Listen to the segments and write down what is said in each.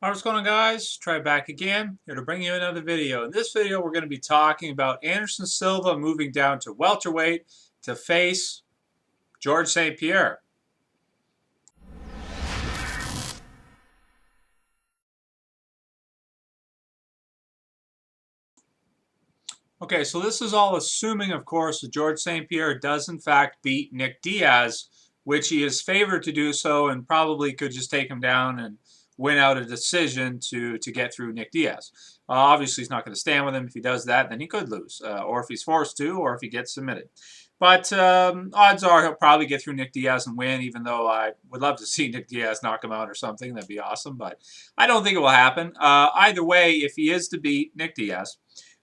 Alright, what's going on, guys? Try back again. Here to bring you another video. In this video, we're going to be talking about Anderson Silva moving down to welterweight to face Georges St-Pierre. Okay, so this is all assuming, of course, that Georges St-Pierre does in fact beat Nick Diaz, which he is favored to do so, and probably could just take him down and win out a decision to get through Nick Diaz. Obviously, he's not going to stand with him. If he does that, then he could lose, or if he's forced to, or if he gets submitted. But odds are he'll probably get through Nick Diaz and win, even though I would love to see Nick Diaz knock him out or something. That'd be awesome, but I don't think it will happen. Either way, if he is to beat Nick Diaz,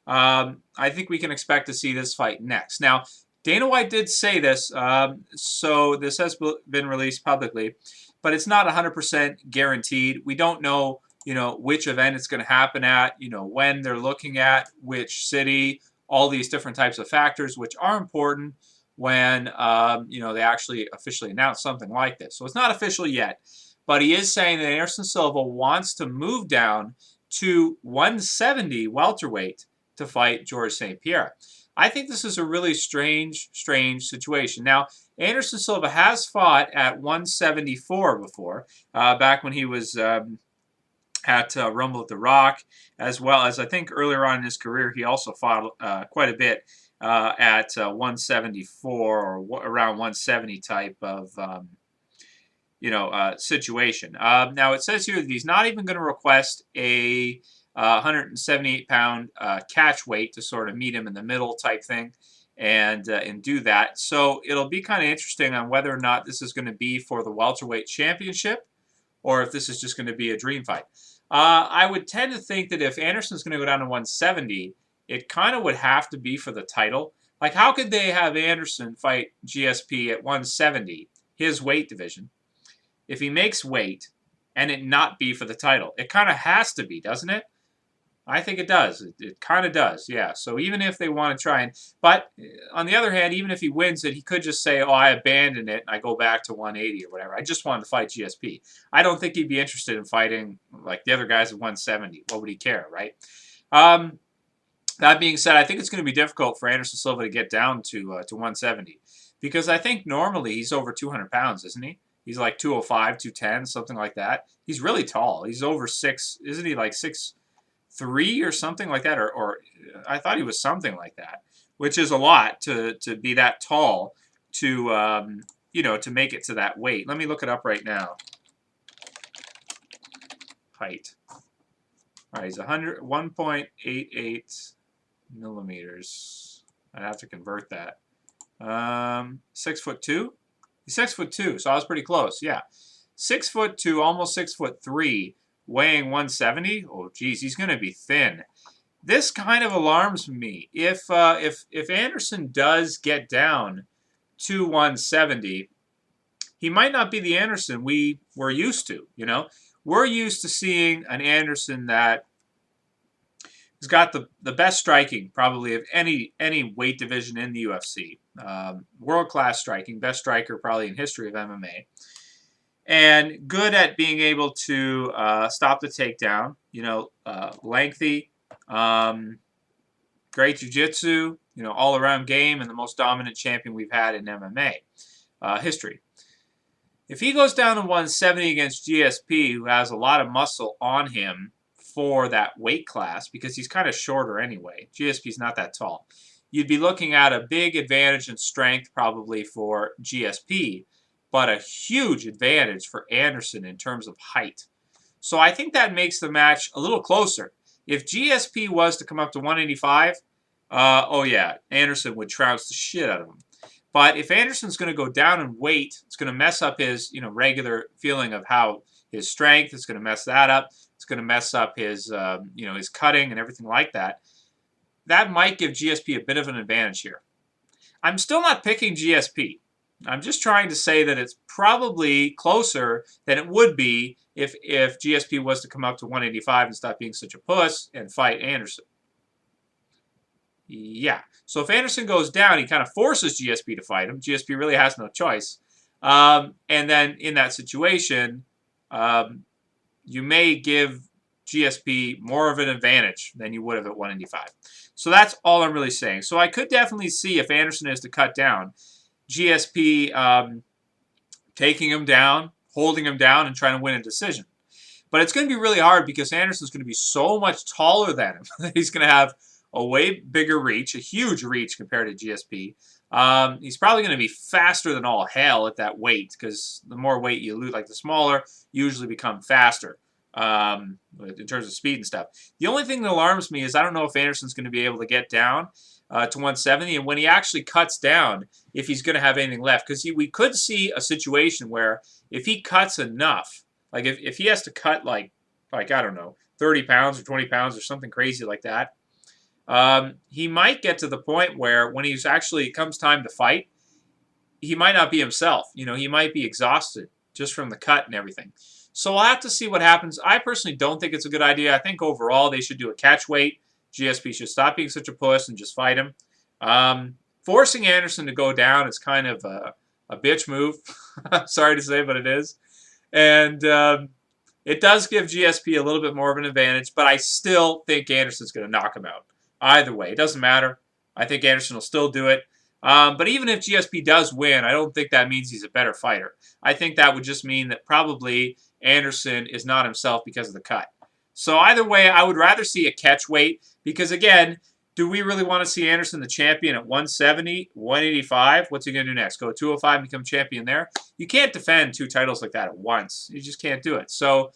I think we can expect to see this fight next. Now, Dana White did say this, so this has been released publicly, but it's not 100% guaranteed. We don't know, which event it's going to happen at, when they're looking at, which city, all these different types of factors, which are important when, they actually officially announce something like this. So it's not official yet, but he is saying that Anderson Silva wants to move down to 170 welterweight to fight Georges St-Pierre. I think this is a really strange situation. Now, Anderson Silva has fought at 174 before, back when he was at Rumble at the Rock, as well as I think earlier on in his career he also fought quite a bit at 174 or around 170 type of situation. Now it says here that he's not even going to request a 178-pound catch weight to sort of meet him in the middle type thing and do that. So it'll be kind of interesting on whether or not this is going to be for the welterweight championship or if this is just going to be a dream fight. I would tend to think that if Anderson's going to go down to 170, it kind of would have to be for the title. Like, how could they have Anderson fight GSP at 170, his weight division, if he makes weight and it not be for the title? It kind of has to be, doesn't it? I think it does. It kind of does, yeah. So even if they want to try and... But on the other hand, even if he wins it, he could just say, oh, I abandoned it and I go back to 180 or whatever. I just wanted to fight GSP. I don't think he'd be interested in fighting like the other guys at 170. What would he care, right? That being said, I think it's going to be difficult for Anderson Silva to get down to 170. Because I think normally he's over 200 pounds, isn't he? He's like 205, 210, something like that. He's really tall. He's over 6... Isn't he like 6'3" or something like that, or I thought he was something like that, which is a lot to be that tall to to make it to that weight. Let me look it up right now. Height. All right, he's 1.88 millimeters. I have to convert that. 6'2". He's 6'2", so I was pretty close. Yeah, 6'2", almost 6'3". Weighing 170, oh geez, he's going to be thin. This kind of alarms me. If Anderson does get down to 170, he might not be the Anderson we were used to. We're used to seeing an Anderson that has got the best striking probably of any weight division in the UFC. World-class striking, best striker probably in history of MMA. And good at being able to stop the takedown, lengthy, great jiu-jitsu, all-around game, and the most dominant champion we've had in MMA history. If he goes down to 170 against GSP, who has a lot of muscle on him for that weight class, because he's kind of shorter anyway, GSP's not that tall, you'd be looking at a big advantage in strength probably for GSP, but a huge advantage for Anderson in terms of height. So I think that makes the match a little closer. If GSP was to come up to 185, oh yeah, Anderson would trounce the shit out of him. But if Anderson's going to go down in weight, it's going to mess up his regular feeling of how his strength. It's going to mess that up. It's going to mess up his his cutting and everything like that. That might give GSP a bit of an advantage here. I'm still not picking GSP. I'm just trying to say that it's probably closer than it would be if GSP was to come up to 185 and stop being such a puss and fight Anderson. Yeah. So if Anderson goes down, he kind of forces GSP to fight him. GSP really has no choice. And then in that situation, you may give GSP more of an advantage than you would have at 185. So that's all I'm really saying. So I could definitely see if Anderson is to cut down, GSP taking him down, holding him down, and trying to win a decision. But it's going to be really hard because Anderson's going to be so much taller than him. He's going to have a way bigger reach, a huge reach compared to GSP. He's probably going to be faster than all hell at that weight because the more weight you lose, like the smaller, you usually become faster in terms of speed and stuff. The only thing that alarms me is I don't know if Anderson's going to be able to get down to 170, and when he actually cuts down, if he's going to have anything left. Because we could see a situation where if he cuts enough, like if he has to cut like I don't know, 30 pounds or 20 pounds or something crazy like that, he might get to the point where when he's actually comes time to fight, he might not be himself. You know, he might be exhausted just from the cut and everything. So we'll have to see what happens. I personally don't think it's a good idea. I think overall they should do a catch weight. GSP should stop being such a puss and just fight him. Forcing Anderson to go down is kind of a bitch move. Sorry to say, but it is. And it does give GSP a little bit more of an advantage, but I still think Anderson's going to knock him out. Either way, it doesn't matter. I think Anderson will still do it. But even if GSP does win, I don't think that means he's a better fighter. I think that would just mean that probably Anderson is not himself because of the cut. So either way, I would rather see a catch weight because, again, do we really want to see Anderson the champion at 170, 185? What's he going to do next? Go to 205 and become champion there? You can't defend two titles like that at once. You just can't do it. So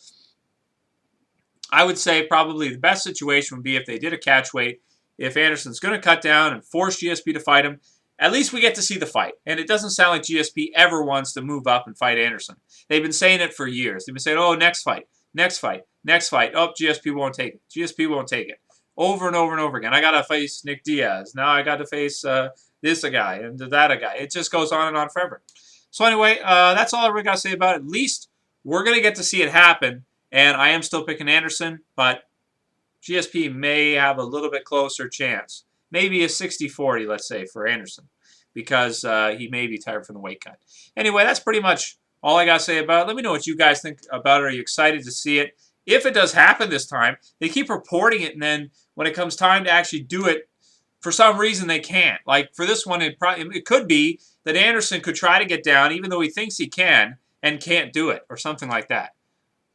I would say probably the best situation would be if they did a catch weight. If Anderson's going to cut down and force GSP to fight him, at least we get to see the fight. And it doesn't sound like GSP ever wants to move up and fight Anderson. They've been saying it for years. They've been saying, oh, next fight, next fight, next fight. Oh, GSP won't take it. GSP won't take it. Over and over and over again. I got to face Nick Diaz. Now I got to face this a guy and that a guy. It just goes on and on forever. So anyway, that's all I really got to say about it. At least we're going to get to see it happen. And I am still picking Anderson, but GSP may have a little bit closer chance. Maybe a 60-40, let's say, for Anderson, because he may be tired from the weight cut. Anyway, that's pretty much all I got to say about it. Let me know what you guys think about it. Are you excited to see it? If it does happen this time, they keep reporting it, and then when it comes time to actually do it, for some reason they can't. Like for this one, it could be that Anderson could try to get down, even though he thinks he can, and can't do it, or something like that.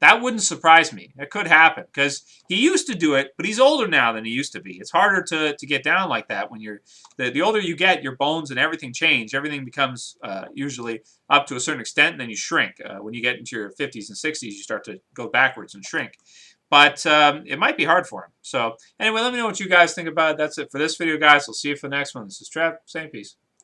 That wouldn't surprise me. It could happen because he used to do it, but he's older now than he used to be. It's harder to get down like that when you're the older you get. Your bones and everything change. Everything becomes usually up to a certain extent, and then you shrink. When you get into your 50s and 60s, you start to go backwards and shrink. But it might be hard for him. So anyway, let me know what you guys think about it. That's it for this video, guys. We'll see you for the next one. This is Trev saying peace.